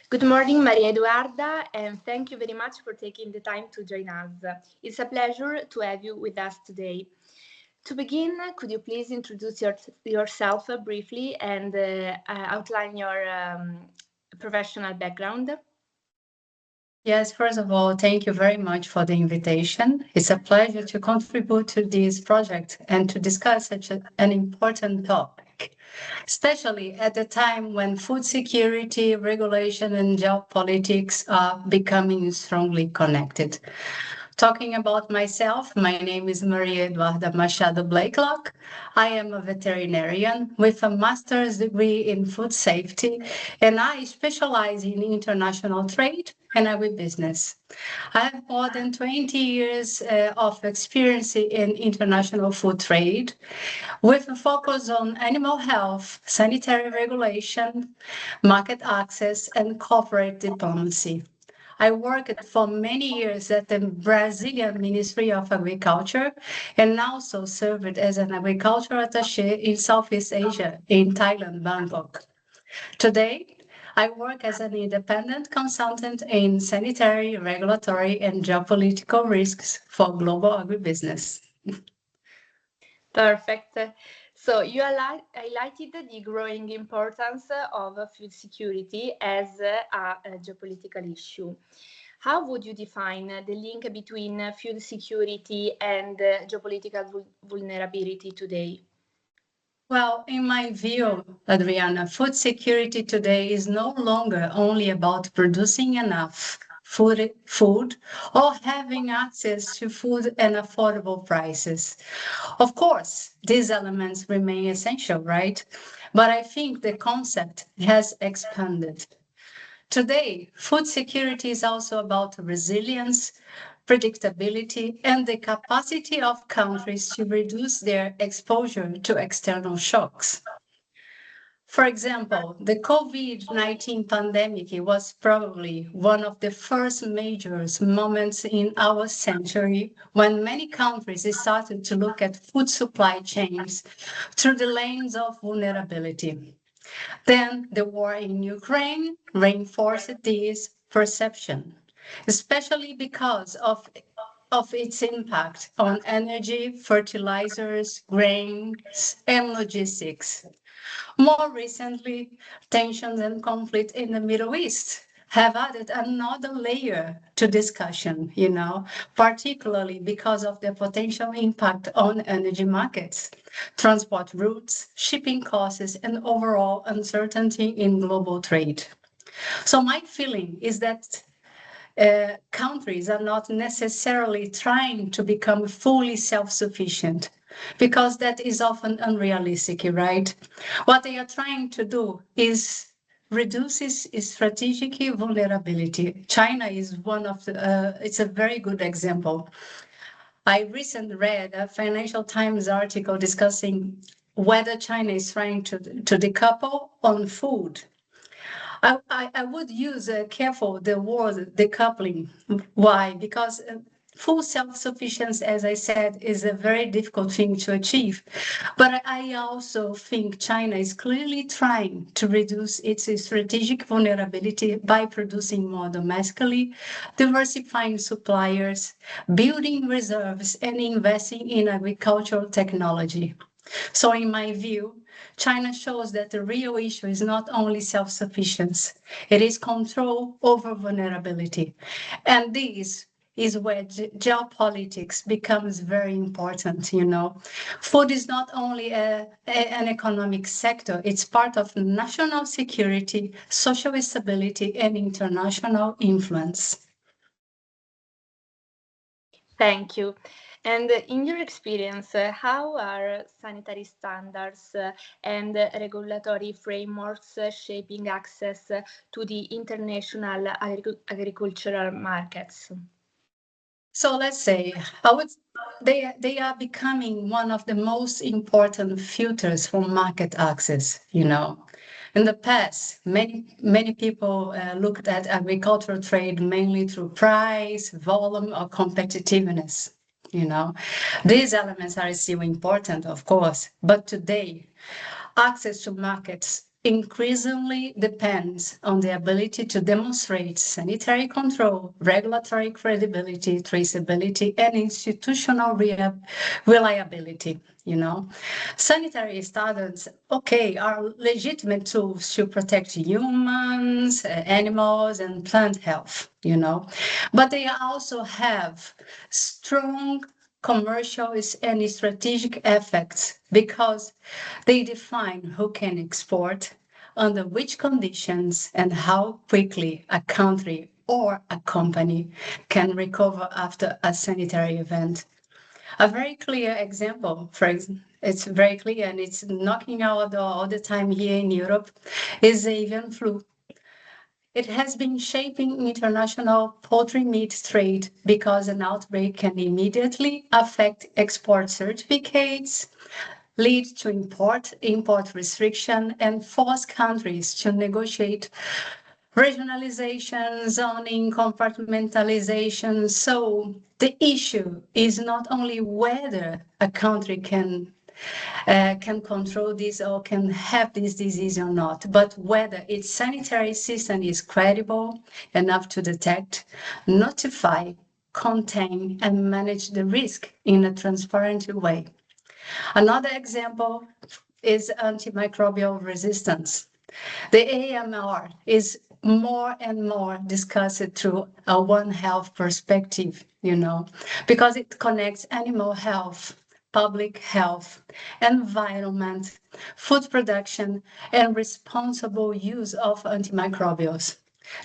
Good morning, Maria Eduarda, and thank you very much for taking the time to join us. It's a pleasure to have you with us today. To begin, could you please introduce yourself briefly and outline your professional background? Yes, first of all, thank you very much for the invitation. It's a pleasure to contribute to this project and to discuss such an important topic, especially at a time when food security, regulation, and geopolitics are becoming strongly connected. Talking about myself, my name is Maria Eduarda Machado Blakelock. I am a veterinarian with a master's degree in food safety, and I specialize in international trade and agribusiness. I have more than 20 years of experience in international food trade with a focus on animal health, sanitary regulation, market access, and corporate diplomacy. I worked for many years at the Brazilian Ministry of Agriculture and also served as an agriculture attaché in Southeast Asia, in Thailand, Bangkok. Today, I work as an independent consultant in sanitary, regulatory, and geopolitical risks for global agribusiness. Perfect. So you highlighted the growing importance of food security as a geopolitical issue. How would you define the link between food security and geopolitical vulnerability today? Well, in my view, Adriana, food security today is no longer only about producing enough food or having access to food and affordable prices. Of course, these elements remain essential, right? But I think the concept has expanded. Today, food security is also about resilience, predictability, and the capacity of countries to reduce their exposure to external shocks. For example, the COVID-19 pandemic was probably one of the first major moments in our century when many countries started to look at food supply chains through the lens of vulnerability. Then the war in Ukraine reinforced this perception, especially because of its impact on energy, fertilizers, grains, and logistics. More recently, tensions and conflict in the Middle East have added another layer to discussion, particularly because of the potential impact on energy markets, transport routes, shipping costs, and overall uncertainty in global trade. So my feeling is that countries are not necessarily trying to become fully self-sufficient because that is often unrealistic, right? What they are trying to do is reduces strategic vulnerability. China is one of the, it's a very good example. I recently read a Financial Times article discussing whether China is trying to decouple on food. I would use careful the word decoupling. Why? Because full self-sufficiency, as I said, is a very difficult thing to achieve. But I also think China is clearly trying to reduce its strategic vulnerability by producing more domestically, diversifying suppliers, building reserves, and investing in agricultural technology. So in my view, China shows that the real issue is not only self-sufficiency, it is control over vulnerability. And this is where geopolitics becomes very important, Food is not only an economic sector, it's part of national security, social stability, and international influence. Thank you. And in your experience, how are sanitary standards and regulatory frameworks shaping access to the international agricultural markets? So let's say they are becoming one of the most important filters for market access, In the past, many people looked at agricultural trade mainly through price, volume, or competitiveness. These elements are still important, of course, but today access to markets increasingly depends on the ability to demonstrate sanitary control, regulatory credibility, traceability, and institutional reliability. Sanitary standards, okay, are legitimate tools to protect humans, animals, and plant health, but they also have strong commercial and strategic effects because they define who can export, under which conditions, and how quickly a country or a company can recover after a sanitary event. A very clear example, it's very clear and it's knocking our door all the time here in Europe, is avian flu. It has been shaping international poultry meat trade because an outbreak can immediately affect export certificates, lead to import restriction, and force countries to negotiate regionalization, zoning, compartmentalization. So the issue is not only whether a country can control this or can have this disease or not, but whether its sanitary system is credible enough to detect, notify, contain, and manage the risk in a transparent way. Another example is antimicrobial resistance. The AMR is more and more discussed through a One Health perspective, because it connects animal health, public health, environment, food production, and responsible use of antimicrobials.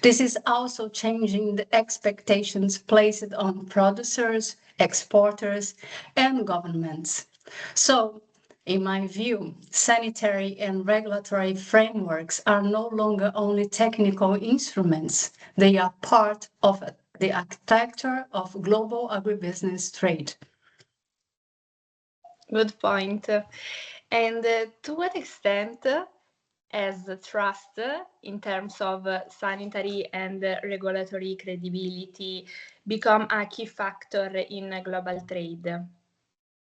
This is also changing the expectations placed on producers, exporters, and governments. So, in my view, sanitary and regulatory frameworks are no longer only technical instruments, they are part of the architecture of global agribusiness trade. Good point. And to what extent has trust in terms of sanitary and regulatory credibility become a key factor in global trade?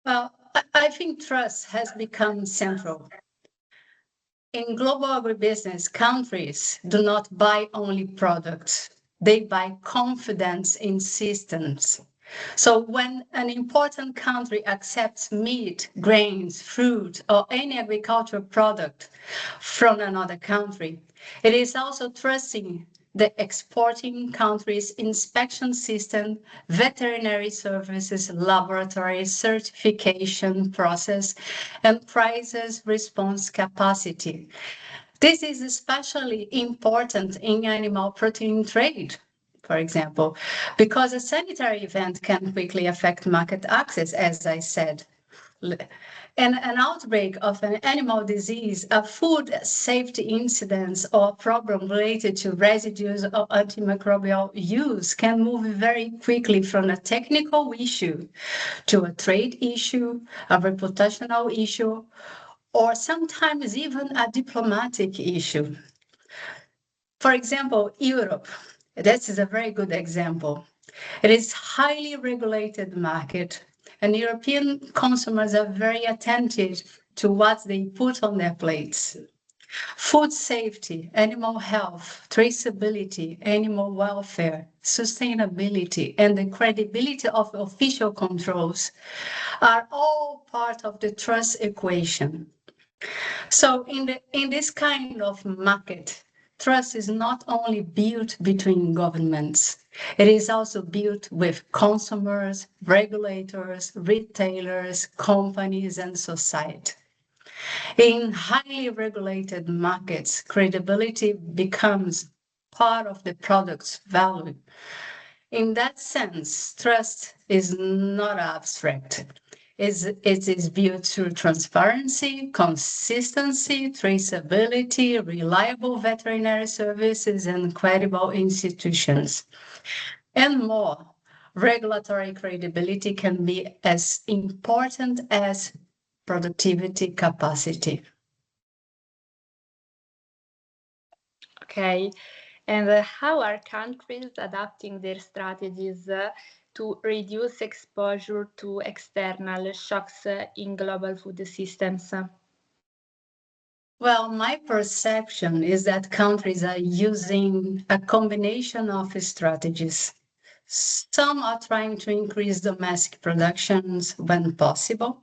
Well, I think trust has become central. In global agribusiness, countries do not buy only products, they buy confidence in systems. So when an important country accepts meat, grains, fruit, or any agricultural product from another country, it is also trusting the exporting country's inspection system, veterinary services, laboratory certification process, and crisis response capacity. This is especially important in animal protein trade, for example, because a sanitary event can quickly affect market access, as I said. And an outbreak of an animal disease, a food safety incident, or problem related to residues of antimicrobial use can move very quickly from a technical issue to a trade issue, a reputational issue, or sometimes even a diplomatic issue. For example, Europe, that is a very good example. It is highly regulated market, and European consumers are very attentive to what they put on their plates. Food safety, animal health, traceability, animal welfare, sustainability, and the credibility of official controls are all part of the trust equation. So in this kind of market, trust is not only built between governments, it is also built with consumers, regulators, retailers, companies, and society. In highly regulated markets, credibility becomes part of the product's value. In that sense, trust is not abstract. It is built through transparency, consistency, traceability, reliable veterinary services, and credible institutions. And more, regulatory credibility can be as important as productivity capacity. Okay, and how are countries adapting their strategies to reduce exposure to external shocks in global food systems? Well, my perception is that countries are using a combination of strategies. Some are trying to increase domestic productions when possible.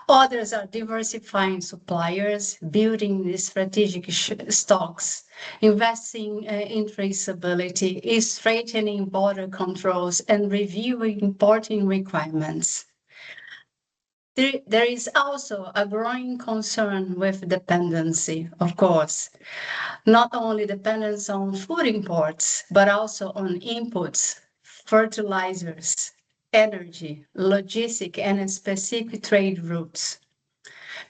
Others are diversifying suppliers, building the strategic stocks, investing in traceability, strengthening border controls, and reviewing importing requirements. There is also a growing concern with dependency, of course, not only dependence on food imports, but also on inputs, fertilizers, energy, logistic, and specific trade routes.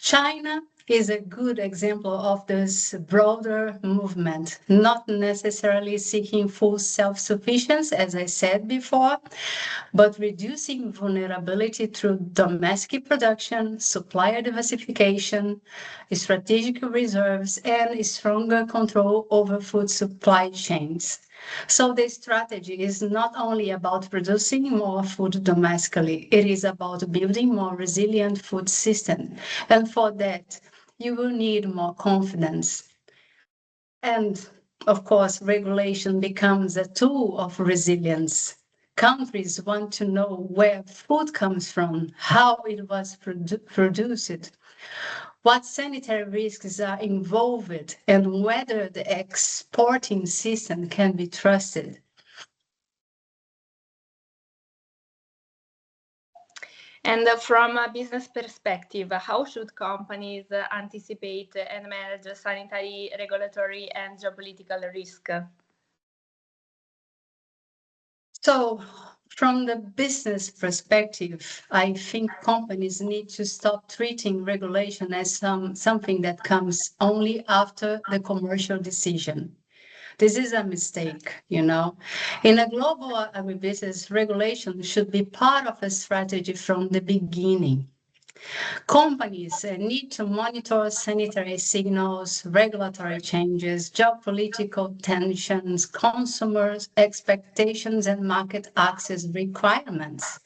China is a good example of this broader movement, not necessarily seeking full self-sufficiency, as I said before, but reducing vulnerability through domestic production, supplier diversification, strategic reserves, and stronger control over food supply chains. So the strategy is not only about producing more food domestically, it is about building more resilient food system. And for that, you will need more confidence. And of course, regulation becomes a tool of resilience. Countries want to know where food comes from, how it was produced, what sanitary risks are involved, and whether the exporting system can be trusted. And from a business perspective, how should companies anticipate and manage sanitary, regulatory, and geopolitical risk? So, from the business perspective, I think companies need to stop treating regulation as something that comes only after the commercial decision. This is a mistake, you know. In a global agribusiness, regulation should be part of a strategy from the beginning. Companies need to monitor sanitary signals, regulatory changes, geopolitical tensions, consumers' expectations, and market access requirements.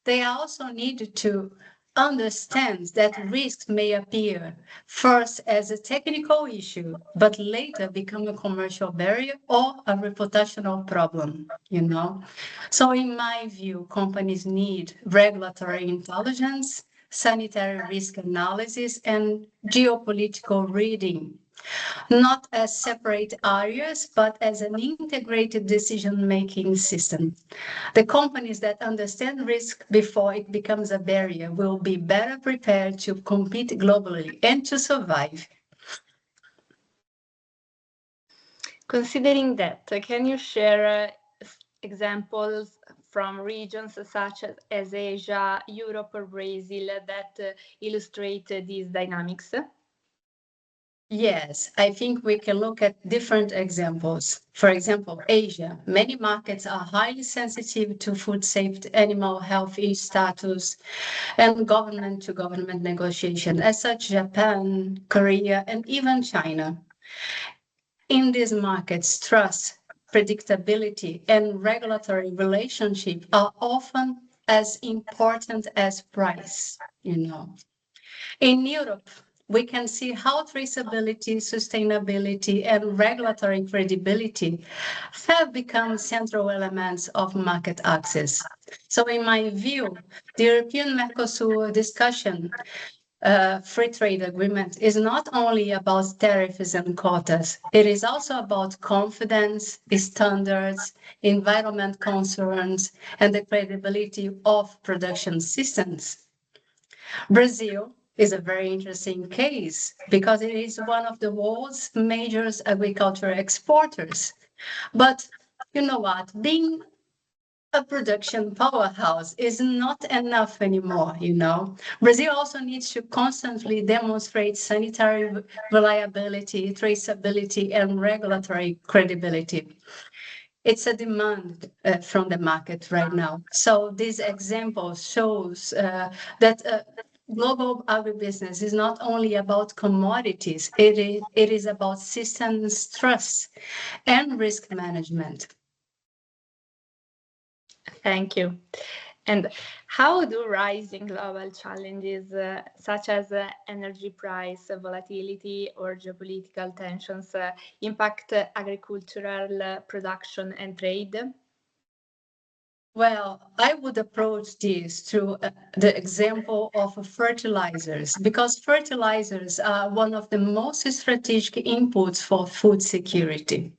They also need to understand that risks may appear first as a technical issue, but later become a commercial barrier or a reputational problem, you know. So in my view, companies need regulatory intelligence, sanitary risk analysis, and geopolitical reading, not as separate areas, but as an integrated decision-making system. The companies that understand risk before it becomes a barrier will be better prepared to compete globally and to survive. Considering that, can you share examples from regions such as Asia, Europe, or Brazil that illustrate these dynamics? Yes, I think we can look at different examples. For example, Asia. Many markets are highly sensitive to food safety, animal health status, and government to government negotiation, as such Japan, Korea, and even China. In these markets, trust, predictability, and regulatory relationship are often as important as price, you know. In Europe, we can see how traceability, sustainability, and regulatory credibility have become central elements of market access. So in my view, the European Mercosur discussion free trade agreement is not only about tariffs and quotas, it is also about confidence, standards, environment concerns, and the credibility of production systems. Brazil is a very interesting case because it is one of the world's major agricultural exporters. But you know what? Being a production powerhouse is not enough anymore, you know. Brazil also needs to constantly demonstrate sanitary reliability, traceability, and regulatory credibility. It's a demand from the market right now. So this example shows that global agribusiness is not only about commodities, it is about systems trust and risk management. Thank you. And how do rising global challenges such as energy price volatility or geopolitical tensions impact agricultural production and trade? Well, I would approach this through the example of fertilizers, because fertilizers are one of the most strategic inputs for food security.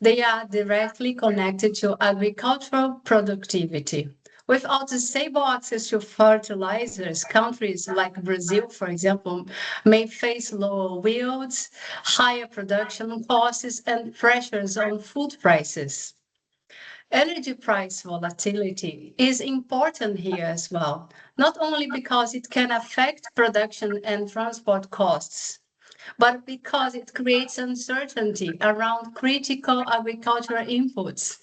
They are directly connected to agricultural productivity. Without stable access to fertilizers, countries like Brazil, for example, may face lower yields, higher production costs, and pressures on food prices. Energy price volatility is important here as well, not only because it can affect production and transport costs, but because it creates uncertainty around critical agricultural inputs.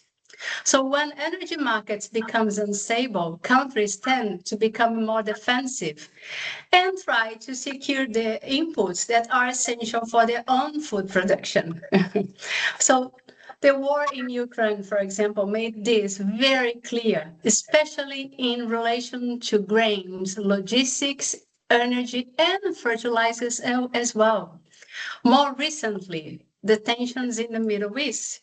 So when energy markets becomes unstable, countries tend to become more defensive and try to secure the inputs that are essential for their own food production. So the war in Ukraine, for example, made this very clear, especially in relation to grains, logistics, energy, and fertilizers as well. More recently, the tensions in the Middle East,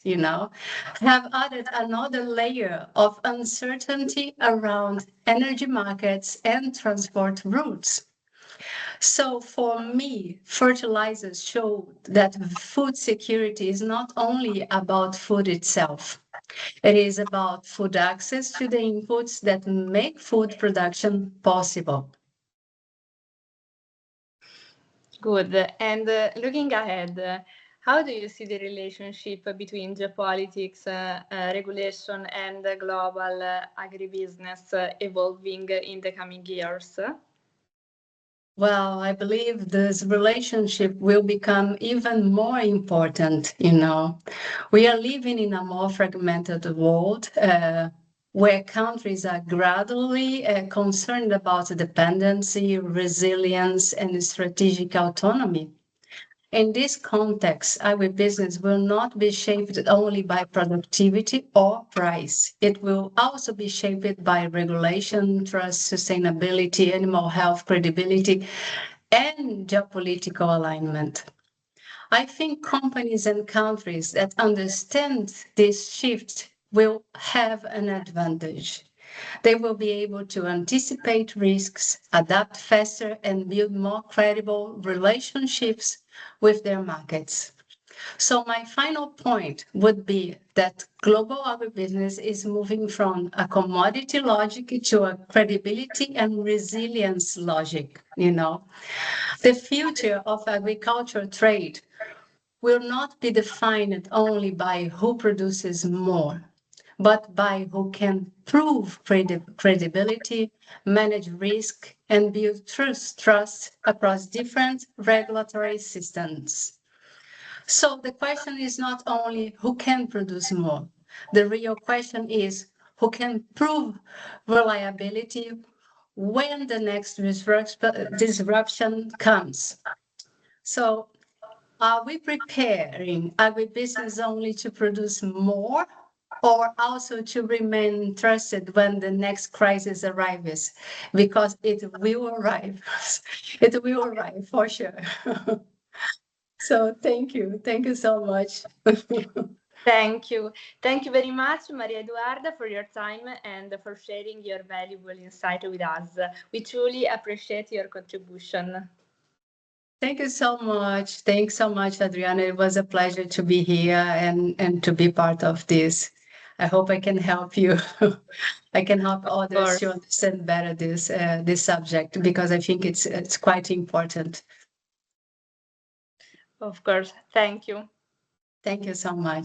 have added another layer of uncertainty around energy markets and transport routes. So for me, fertilizers show that food security is not only about food itself. It is about food access to the inputs that make food production possible. Good. And looking ahead, how do you see the relationship between geopolitics, regulation, and global agribusiness evolving in the coming years? Well, I believe this relationship will become even more important. We are living in a more fragmented world where countries are gradually concerned about dependency, resilience, and strategic autonomy. In this context, agribusiness will not be shaped only by productivity or price. It will also be shaped by regulation, trust, sustainability, animal health, credibility, and geopolitical alignment. I think companies and countries that understand this shift will have an advantage. They will be able to anticipate risks, adapt faster, and build more credible relationships with their markets. So my final point would be that global agribusiness is moving from a commodity logic to a credibility and resilience logic. The future of agricultural trade will not be defined only by who produces more, but by who can prove credibility, manage risk, and build trust across different regulatory systems. So the question is not only who can produce more. The real question is who can prove reliability when the next disruption comes. So are we preparing agribusiness only to produce more or also to remain trusted when the next crisis arrives? Because it will arrive. It will arrive for sure. So thank you. Thank you so much. Thank you. Thank you very much, Maria Eduarda, for your time and for sharing your valuable insight with us. We truly appreciate your contribution. Thank you so much. Thanks so much, Adriana. It was a pleasure to be here and to be part of this. I hope I can help you. I can help others to understand better this subject because I think it's quite important. Of course. Thank you. Thank you so much.